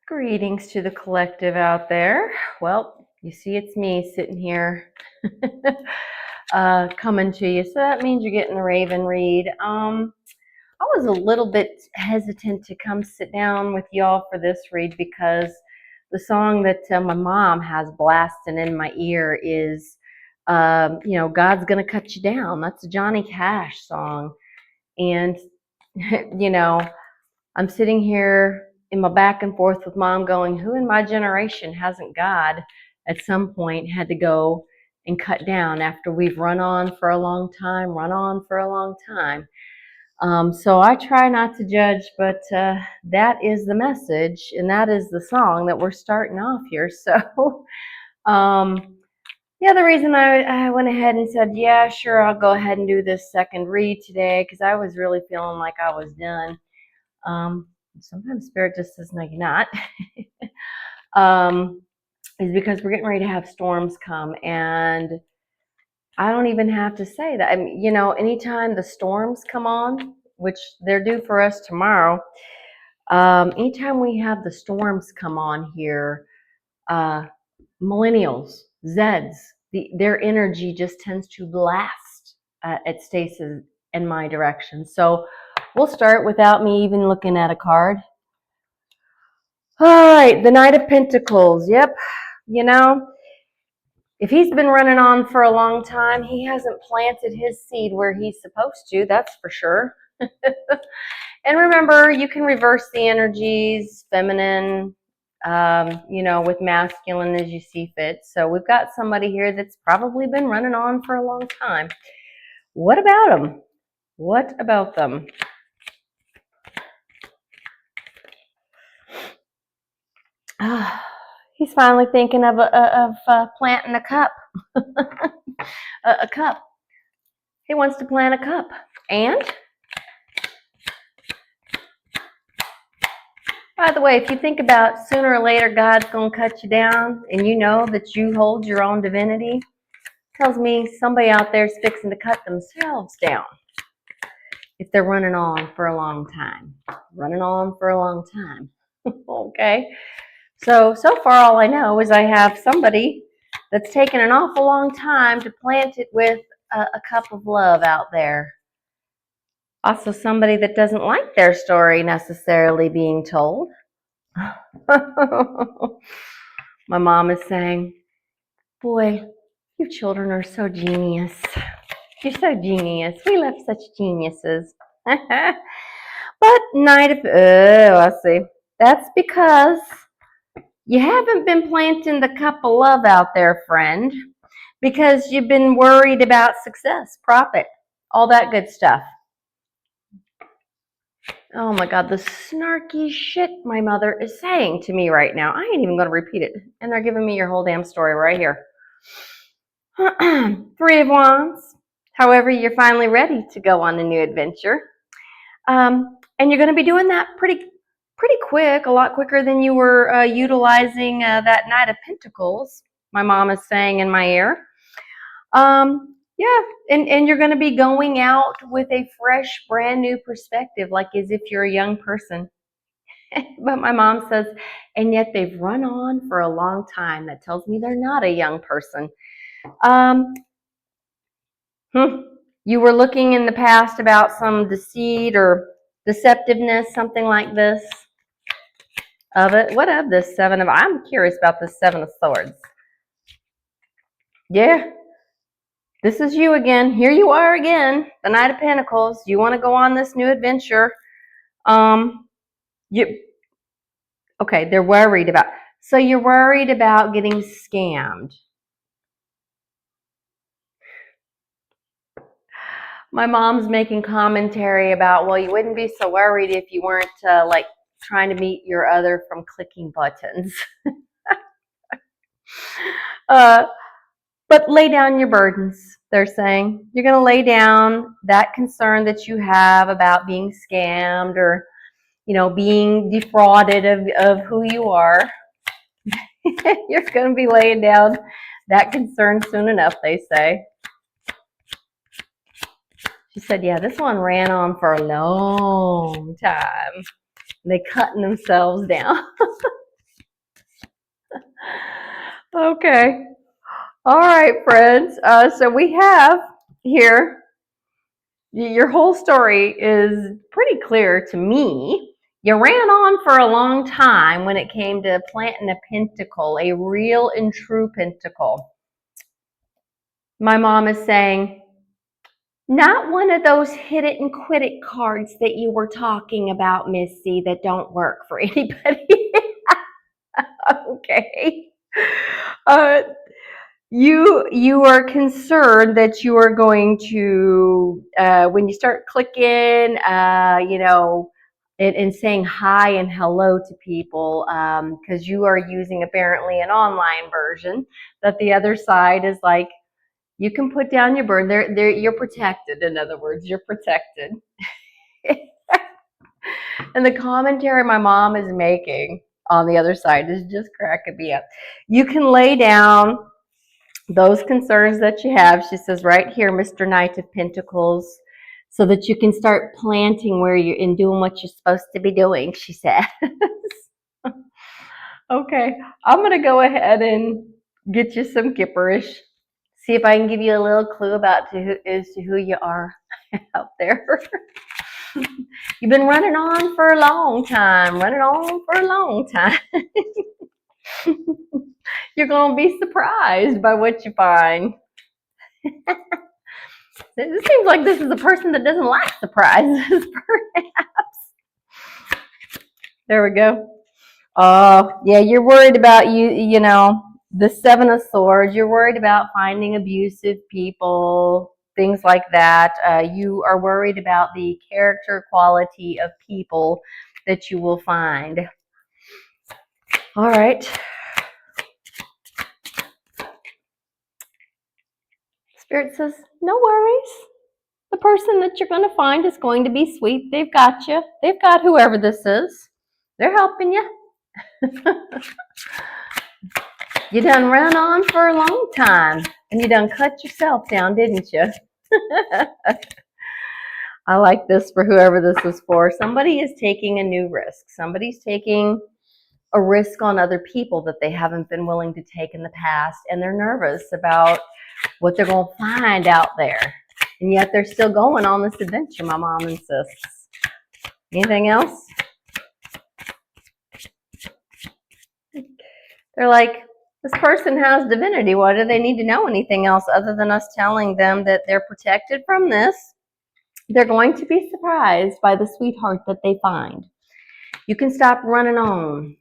Greetings to the collective out there. Well, you see it's me sitting here coming to you. So that means you're getting the Raven read. I was a little bit hesitant to come sit down with y'all for this read because the song that my mom has blasting in my ear is, God's Gonna Cut You Down. That's a Johnny Cash song. And, I'm sitting here in my back and forth with mom going, who in my generation hasn't God at some point had to go and cut down after we've run on for a long time? So I try not to judge, but that is the message, and that is the song that we're starting off here. So the reason I went ahead and said, yeah, sure, I'll go ahead and do this second read today, because I was really feeling like I was done. Sometimes Spirit just says, no, you're not, is because we're getting ready to have storms come. And I don't even have to say that. I mean, anytime the storms come on, which they're due for us tomorrow, anytime we have the storms come on here, millennials, Zeds, their energy just tends to blast at Stasis in my direction. So we'll start without me even looking at a card. All right, the Knight of Pentacles. Yep, if he's been running on for a long time, he hasn't planted his seed where he's supposed to, that's for sure. And remember, you can reverse the energies, feminine, with masculine as you see fit. So we've got somebody here that's probably been running on for a long time. What about them? What about them? He's finally thinking of planting a cup. a cup. He wants to plant a cup. And by the way, if you think about sooner or later God's going to cut you down, and you know that you hold your own divinity, tells me somebody out there is fixing to cut themselves down if they're running on for a long time. Okay. So far all I know is I have somebody that's taken an awful long time to plant it with a cup of love out there. Also somebody that doesn't like their story necessarily being told. My mom is saying, boy, you children are so genius. You're so genius. We left such geniuses. But let's see. That's because you haven't been planting the cup of love out there, friend, because you've been worried about success, profit, all that good stuff. Oh my God, the snarky shit my mother is saying to me right now. I ain't even going to repeat it. And they're giving me your whole damn story right here. 3 of Wands. However, you're finally ready to go on a new adventure. And you're going to be doing that pretty quick, a lot quicker than you were utilizing that Knight of Pentacles, my mom is saying in my ear. And you're going to be going out with a fresh, brand new perspective, like as if you're a young person. But my mom says, and yet they've run on for a long time. That tells me they're not a young person. You were looking in the past about some deceit or deceptiveness, something like this. What of this I'm curious about this 7 of Swords. Yeah. This is you again. Here you are again, the Knight of Pentacles. You want to go on this new adventure. They're worried about. So you're worried about getting scammed. My mom's making commentary about, well, you wouldn't be so worried if you weren't trying to meet your other from clicking buttons. But lay down your burdens, they're saying. You're going to lay down that concern that you have about being scammed or, being defrauded of who you are. You're going to be laying down that concern soon enough, they say. She said, yeah, this one ran on for a long time. They cutting themselves down. Okay. All right, friends. So we have here, your whole story is pretty clear to me. You ran on for a long time when it came to planting a pentacle, a real and true pentacle. My mom is saying, not one of those hit it and quit it cards that you were talking about, Missy, that don't work for anybody. Okay. Uh, you are concerned that you are going to when you start clicking, and saying hi and hello to people, because you are using apparently an online version, that the other side is like, you can put down your burden. You're protected. In other words, you're protected. And the commentary my mom is making on the other side is just cracking me up. You can lay down those concerns that you have, she says, right here, Mr. Knight of Pentacles, so that you can start planting where you're in doing what you're supposed to be doing, she says. Okay, I'm going to go ahead and get you some gibberish. See if I can give you a little clue about who you are out there. You've been running on for a long time, You're going to be surprised by what you find. It seems like this is a person that doesn't like surprises, perhaps. There we go. Oh, yeah, you're worried about the Seven of Swords. You're worried about finding abusive people, things like that. You are worried about the character quality of people that you will find. All right. Spirit says, no worries. The person that you're going to find is going to be sweet. They've got you. They've got whoever this is. They're helping you. You done ran on for a long time, and you done cut yourself down, didn't you? I like this for whoever this is for. Somebody is taking a new risk. Somebody's taking a risk on other people that they haven't been willing to take in the past, and they're nervous about what they're going to find out there. And yet they're still going on this adventure, my mom insists. Anything else? They're like, this person has divinity. Why do they need to know anything else other than us telling them that they're protected from this? They're going to be surprised by the sweetheart that they find. You can stop running on.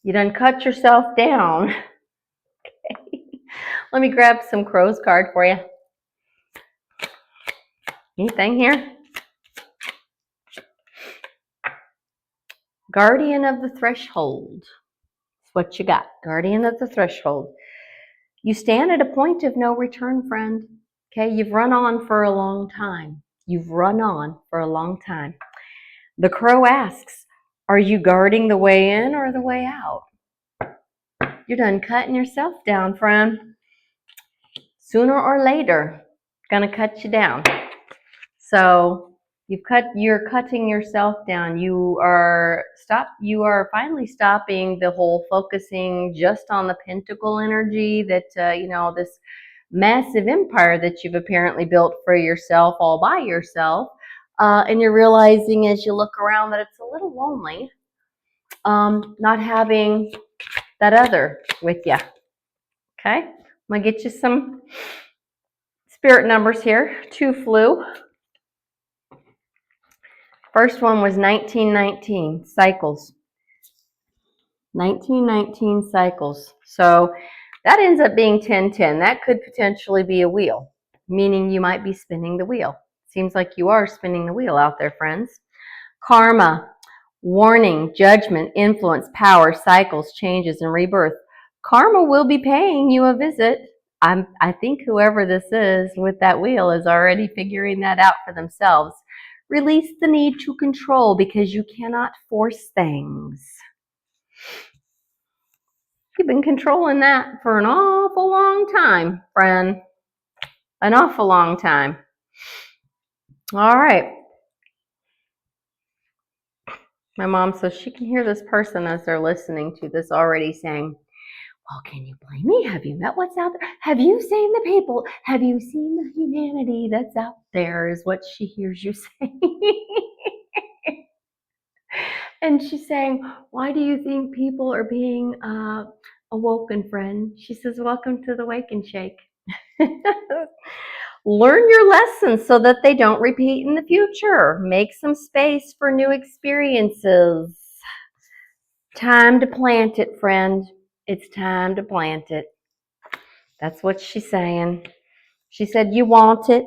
You done cut yourself down. Okay. Let me grab some crow's card for you. Anything here? Guardian of the Threshold. That's what you got. Guardian of the Threshold. You stand at a point of no return, friend. Okay, you've run on for a long time. You've run on for a long time. The crow asks, are you guarding the way in or the way out? You're done cutting yourself down, friend. Sooner or later, gonna cut you down. So you're cutting yourself down. You are finally stopping the whole focusing just on the pentacle energy that this massive empire that you've apparently built for yourself all by yourself. And you're realizing as you look around that it's a little lonely, not having that other with you. Okay, I'm gonna get you some spirit numbers here. 2 flew. First one was 1919, cycles. 1919 cycles. So that ends up being 1010. That could potentially be a wheel, meaning you might be spinning the wheel. Seems like you are spinning the wheel out there, friends. Karma, warning, judgment, influence, power, cycles, changes, and rebirth. Karma will be paying you a visit. I think whoever this is with that wheel is already figuring that out for themselves. Release the need to control because you cannot force things. You've been controlling that for an awful long time, friend. An awful long time. All right. My mom says she can hear this person as they're listening to this already saying, Oh, can you blame me? Have you met what's out there? Have you seen the people? Have you seen the humanity that's out there? Is what she hears you say. And she's saying, why do you think people are being awoken, friend? She says, welcome to the Wake and Shake. Learn your lessons so that they don't repeat in the future. Make some space for new experiences. Time to plant it, friend. It's time to plant it. That's what she's saying. She said, you want it,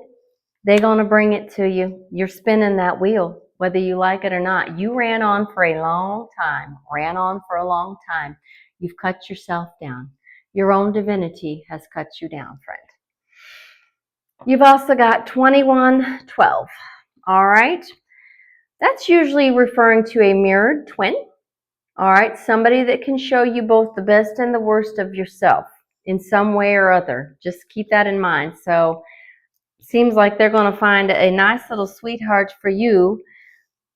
they're going to bring it to you. You're spinning that wheel, whether you like it or not. You ran on for a long time, You've cut yourself down. Your own divinity has cut you down, friend. You've also got 2112. All right. That's usually referring to a mirrored twin. All right. Somebody that can show you both the best and the worst of yourself in some way or other. Just keep that in mind. So, seems like they're going to find a nice little sweetheart for you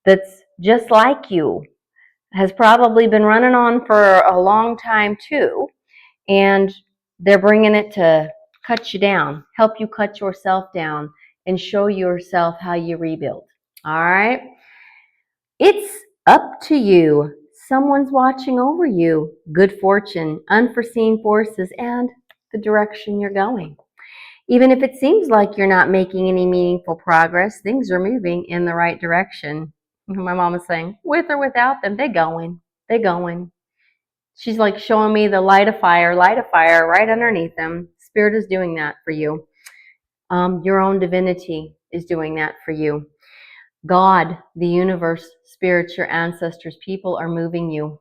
that's just like you, has probably been running on for a long time too, and they're bringing it to cut you down, help you cut yourself down, and show yourself how you rebuild. All right? It's up to you. Someone's watching over you. Good fortune, unforeseen forces, and the direction you're going. Even if it seems like you're not making any meaningful progress, things are moving in the right direction. My mom was saying, with or without them, they're going. They're going. She's like showing me the light of fire right underneath them. Spirit is doing that for you. Your own divinity is doing that for you. God, the universe, spirits, your ancestors, people are moving you.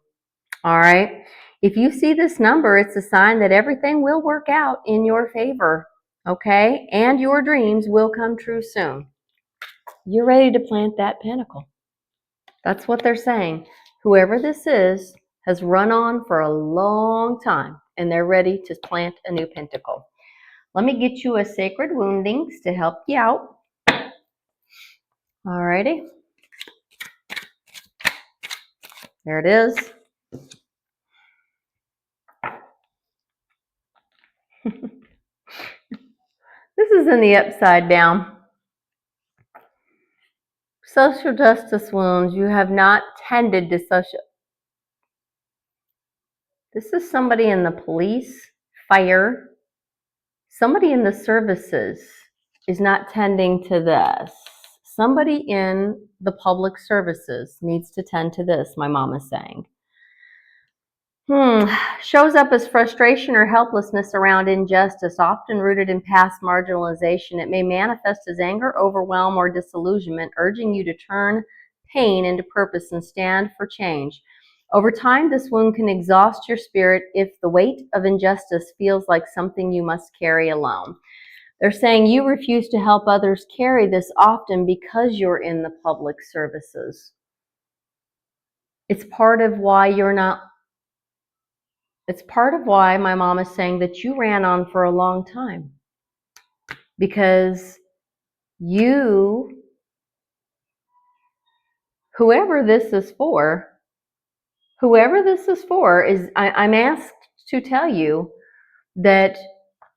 All right? If you see this number, it's a sign that everything will work out in your favor. Okay? And your dreams will come true soon. You're ready to plant that pentacle. That's what they're saying. Whoever this is has run on for a long time, and they're ready to plant a new pentacle. Let me get you a sacred woundings to help you out. All righty. There it is. This is in the upside down. Social justice wounds. You have not tended to social. This is somebody in the police, fire, somebody in the services is not tending to this. Somebody in the public services needs to tend to this, my mom is saying. Shows up as frustration or helplessness around injustice, often rooted in past marginalization. It may manifest as anger, overwhelm, or disillusionment, urging you to turn pain into purpose and stand for change. Over time, this wound can exhaust your spirit if the weight of injustice feels like something you must carry alone. They're saying you refuse to help others carry this often because you're in the public services. It's part of why my mom is saying that you ran on for a long time. Because whoever this is for, I'm asked to tell you that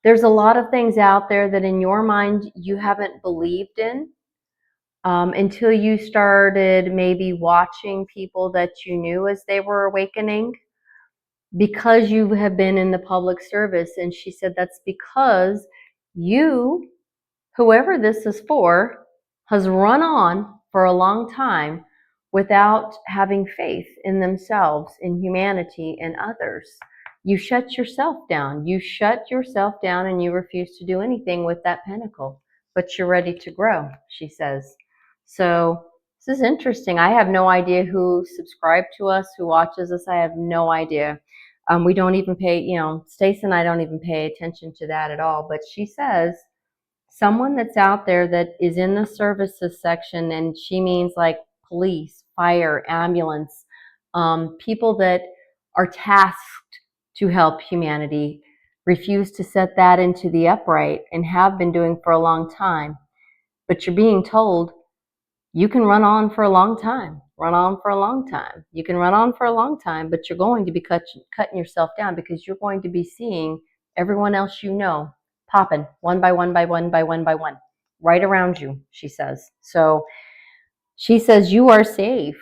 there's a lot of things out there that in your mind you haven't believed in until you started maybe watching people that you knew as they were awakening, because you have been in the public service. And she said that's because whoever this is for, has run on for a long time without having faith in themselves, in humanity, and others. You shut yourself down. You shut yourself down and you refuse to do anything with that pentacle. But you're ready to grow, she says. So this is interesting. I have no idea who subscribed to us, who watches us. I have no idea. We don't even pay, Stace and I don't even pay attention to that at all. But she says, someone that's out there that is in the services section, and she means like police, fire, ambulance, people that are tasked to help humanity, refuse to set that into the upright and have been doing for a long time. But you're being told You can run on for a long time, run on for a long time. You can run on for a long time, but you're going to be cutting yourself down because you're going to be seeing everyone else you know popping one by one by one by one by one right around you, she says. So she says you are safe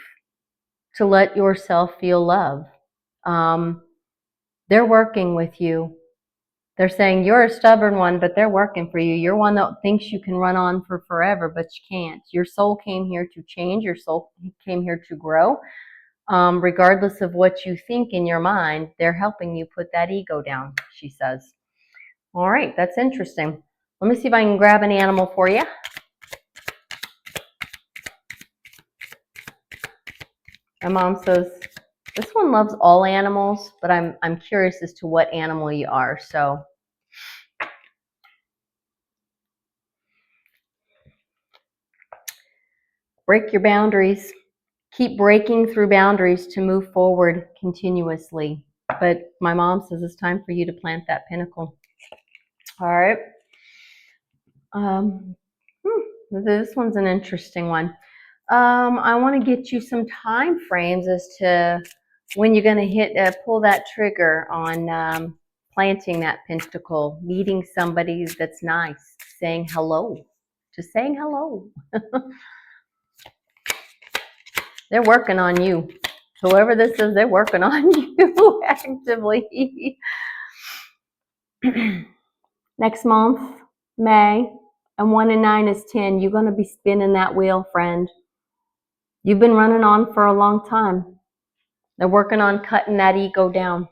to let yourself feel love. They're working with you. They're saying you're a stubborn one, but they're working for you. You're one that thinks you can run on for forever, but you can't. Your soul came here to change. Your soul came here to grow. Regardless of what you think in your mind, they're helping you put that ego down, she says. All right, that's interesting. Let me see if I can grab an animal for you. My mom says, this one loves all animals, but I'm curious as to what animal you are. So break your boundaries. Keep breaking through boundaries to move forward continuously. But my mom says it's time for you to plant that pinnacle. All right. This one's an interesting one. I want to get you some time frames as to when you're going to pull that trigger on planting that pentacle, meeting somebody that's nice, saying hello, just saying hello. They're working on you. Whoever this is, they're working on you actively. Next month, May, and 1 and 9 is 10. You're going to be spinning that wheel, friend. You've been running on for a long time. They're working on cutting that ego down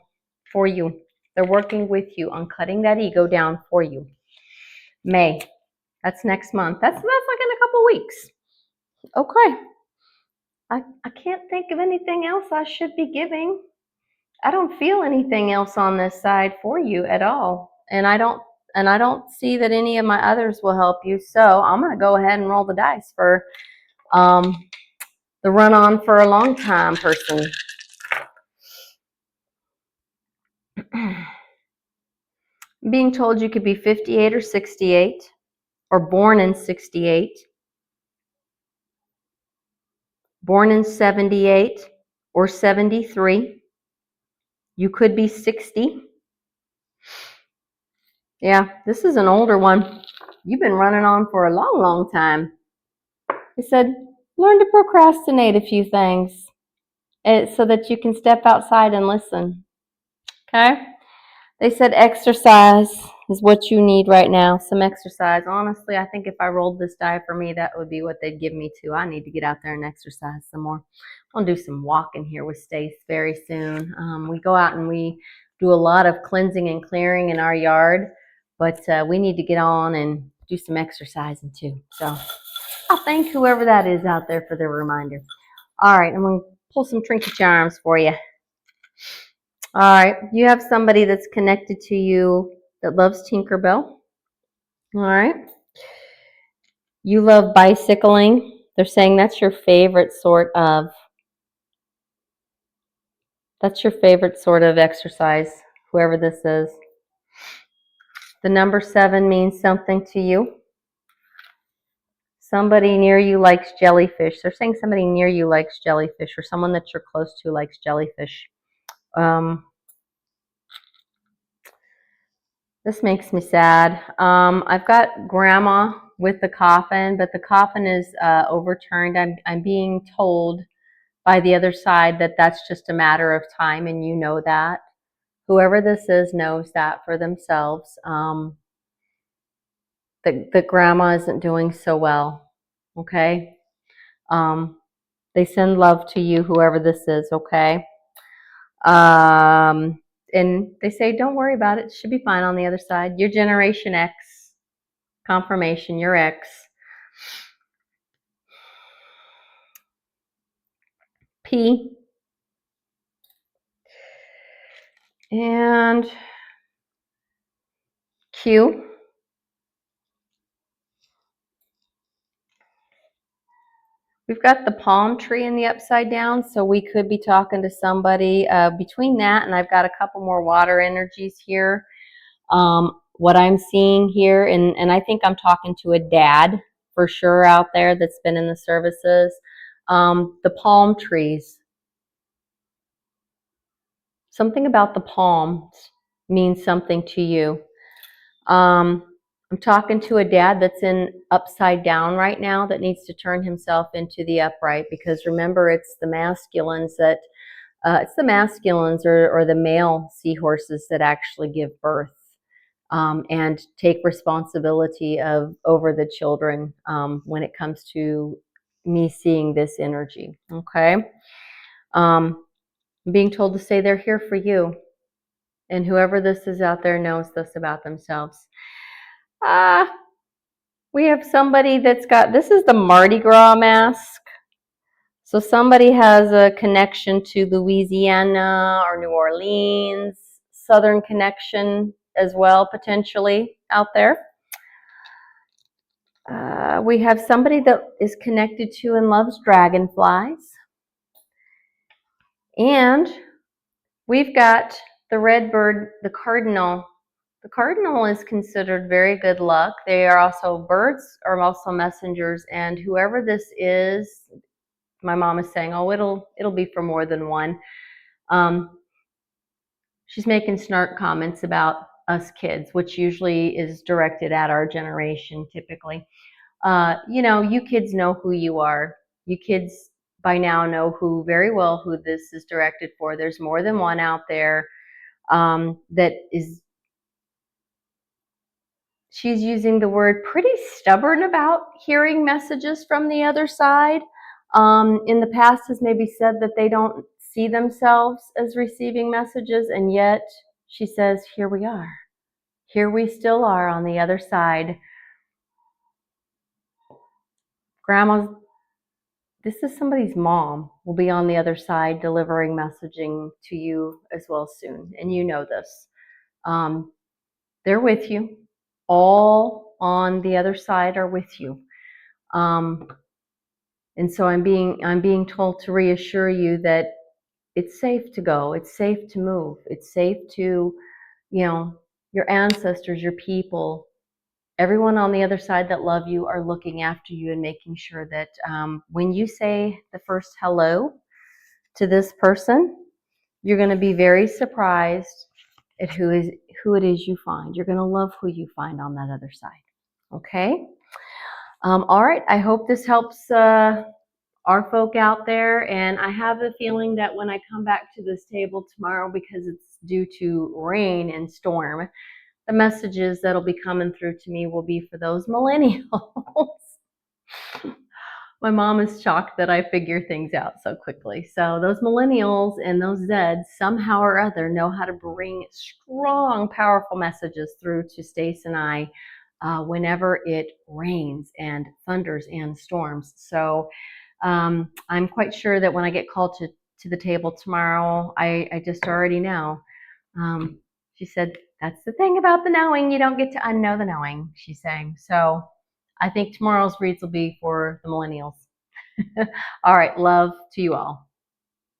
for you. They're working with you on cutting that ego down for you. May. That's next month. That's like in a couple weeks. Okay. I can't think of anything else I should be giving. I don't feel anything else on this side for you at all. And I don't see that any of my others will help you. So I'm going to go ahead and roll the dice for the run on for a long time person. Being told you could be 58 or 68, or born in 68, born in 78 or 73. You could be 60. Yeah, this is an older one. You've been running on for a long, long time. He said, learn to procrastinate a few things so that you can step outside and listen. Okay? They said exercise is what you need right now, some exercise. Honestly, I think if I rolled this die for me, that would be what they'd give me too. I need to get out there and exercise some more. I'm going to do some walking here with Stace very soon. We go out and we do a lot of cleansing and clearing in our yard, but we need to get on and do some exercising too. So I'll thank whoever that is out there for the reminder. All right, I'm going to pull some trinket charms for you. All right, you have somebody that's connected to you that loves Tinkerbell. All right. You love bicycling. They're saying that's your favorite sort of exercise, whoever this is. The number 7 means something to you. Somebody near you likes jellyfish. They're saying somebody near you likes jellyfish, or someone that you're close to likes jellyfish. This makes me sad. I've got grandma with the coffin, but the coffin is overturned. I'm being told by the other side that that's just a matter of time, and you know that. Whoever this is knows that for themselves. That grandma isn't doing so well. Okay? They send love to you, whoever this is, okay? And they say, don't worry about it. It should be fine on the other side. Your Generation X confirmation, your X. P. And Q. We've got the palm tree in the upside down, so we could be talking to somebody. Between that and I've got a couple more water energies here. What I'm seeing here, and I think I'm talking to a dad for sure out there that's been in the services. The palm trees. Something about the palms means something to you. I'm talking to a dad that's in upside down right now that needs to turn himself into the upright, because remember, it's the masculines that or the male seahorses that actually give birth, and take responsibility over the children, when it comes to me seeing this energy. Okay, I'm being told to say they're here for you, and whoever this is out there knows this about themselves. Ah, we have somebody that's got, this is the Mardi Gras mask. So somebody has a connection to Louisiana or New Orleans, Southern connection as well, potentially out there. We have somebody that is connected to and loves dragonflies. And we've got the red bird, the cardinal. The cardinal is considered very good luck. They are also, birds are also messengers, and whoever this is, my mom is saying, oh, it'll be for more than one. She's making snark comments about us kids, which usually is directed at our generation typically. You kids know who you are. You kids by now know very well who this is directed for. There's more than one out there, that is, she's using the word pretty stubborn about hearing messages from the other side. In the past has maybe said that they don't see themselves as receiving messages, and yet she says, here we are. Here we still are on the other side. Grandma's, this is somebody's mom, will be on the other side delivering messaging to you as well soon, and you know this. They're with you. All on the other side are with you. And so I'm being told to reassure you that it's safe to go. It's safe to move. It's safe to, your ancestors, your people, everyone on the other side that love you are looking after you and making sure that, when you say the first hello to this person, you're going to be very surprised at who it is you find. You're going to love who you find on that other side. Okay? All right. I hope this helps our folk out there. And I have a feeling that when I come back to this table tomorrow, because it's due to rain and storm, the messages that'll be coming through to me will be for those millennials. My mom is shocked that I figure things out so quickly. So those millennials and those Zeds somehow or other know how to bring strong, powerful messages through to Stace and I, whenever it rains and thunders and storms. So I'm quite sure that when I get called to the table tomorrow, I just already know. She said, that's the thing about the knowing. You don't get to unknow the knowing, she's saying. So I think tomorrow's reads will be for the millennials. All right, love to you all.